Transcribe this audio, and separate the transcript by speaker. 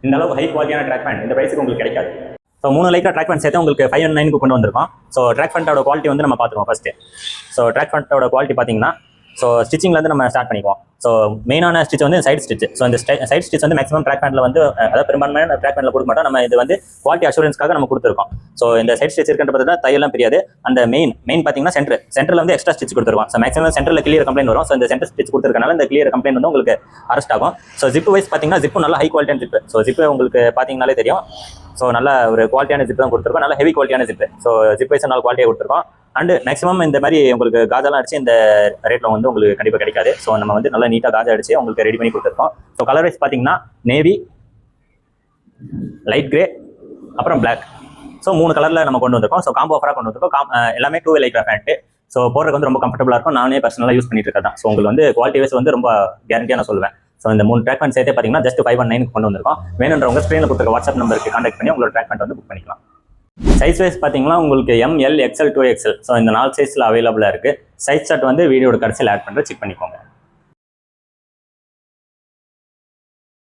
Speaker 1: இந்த அளவுக்கு ஹை குவாலிட்டியான ட்ராக் பேண்ட் இந்த ப்ரைஸுக்கு உங்களுக்கு கிடைக்காது. ஸோ 3 லைக்கா ட்ராக் பேண்ட் சேர்த்து உங்களுக்கு 519 கொண்டு வந்திருக்கோம். ஸோ ட்ராக் பேண்டோட குவாலிட்டி வந்து நம்ம பார்த்துருவோம் ஃபஸ்ட்டு. ஸோ ட்ராக் பேண்டோட குவாலிட்டி பார்த்தீங்கன்னா ஸோ ஸ்டிச்சிங்லேருந்து நம்ம ஸ்டார்ட் பண்ணிக்குவோம். ஸோ மெயினான ஸ்டிச் வந்து சைட் ஸ்டிச். ஸோ இந்த சைட் ஸ்டிச் வந்து மேக்ஸிமம் ட்ராக் பேண்டில் வந்து அதாவது பெரும்பான்மையான ட்ராக் பேண்டில் கொடுக்க மாட்டோம். நம்ம இது வந்து குவாலிட்டி அஷூரன்ஸ்க்காக நம்ம கொடுத்துருக்கோம். ஸோ இந்த சைட் ஸ்டிச் இருக்கின்ற பார்த்தீங்கன்னா தையெல்லாம் பிரியாது. அந்த மெயின் பார்த்தீங்கன்னா சென்டரில் வந்து எக்ஸ்ட்ரா ஸ்டிச் கொடுத்துருவோம். ஸோ மேக்ஸிமம் சென்டரில் கிளியர் கம்ப்ளைண்ட் வரும். ஸோ இந்த சென்டர் ஸ்டிச் கொடுத்துருக்கனால இந்த கிளியர் கம்ப்ளைண்ட் வந்து உங்களுக்கு அரெஸ்ட் ஆகும். ஸோ ஜிப் வைஸ் பார்த்தீங்கன்னா ஜிப்பு நல்ல ஹை குவாலிட்டியான ஜிப்பு. ஸோ ஜிப்பு உங்களுக்கு பார்த்தீங்கனாலே தெரியும். ஸோ நல்ல ஒரு குவாலிட்டியான ஜிப் தான் கொடுத்துருக்கோம். நல்ல ஹெவி குவாலிட்டியான ஜிப்பு. ஸோ ஜிப் வைஸ் நல்ல குவாலிட்டியாக கொடுத்துருக்கோம். அண்ட் மேக்ஸிமம் இந்த மாதிரி உங்களுக்கு காஜாலாம் அடிச்சு இந்த ரேட்டில் வந்து உங்களுக்கு கண்டிப்பாக கிடைக்காது. ஸோ நம்ம வந்து நல்லா நீட்டாக காஜா அடிச்சு உங்களுக்கு ரெடி பண்ணி கொடுத்துருக்கோம். ஸோ கலர் வைஸ் பார்த்தீங்கன்னா நேவி, லைட் கிரே, அப்புறம் பிளாக். ஸோ 3 கலரில் நம்ம கொண்டு வந்திருக்கோம். ஸோ காம்போ ஆஃபராக கொண்டு வந்திருக்கோம். எல்லாமே 2 லைக்ரா பேண்ட்டு. ஸோ போடுறதுக்கு வந்து ரொம்ப கம்ஃபர்டபுளாக இருக்கும். நானே பர்சனலாக யூஸ் பண்ணிட்டு இருக்கேன். ஸோ உங்களுக்கு வந்து குவாலிட்டி வைஸ் வந்து ரொம்ப கேரண்டியாக நான் சொல்லுவேன். ஸோ இந்த 3 ட்ராக் பேண்ட் சேர்த்தே பார்த்தீங்கன்னா ஜஸ்ட் 519 கொண்டு வந்திருக்கோம். வேணுன்றவங்க ஸ்க்ரீனில் கொடுத்துருக்க வாட்ஸ்அப் நம்பருக்கு கான்டாக்ட் பண்ணி உங்களோட ட்ராக் பேண்ட் வந்து புக் பண்ணிக்கலாம். சைஸ் வைஸ் பார்த்தீங்கன்னா உங்களுக்கு ML, XL, 2XL. ஸோ இந்த 4 சைஸில் அவைலபிளாக இருக்குது. சைஸ் சார்ட் வந்து வீடியோட கடைசியில் ஆட் பண்ணுற செக் பண்ணிக்கோங்க.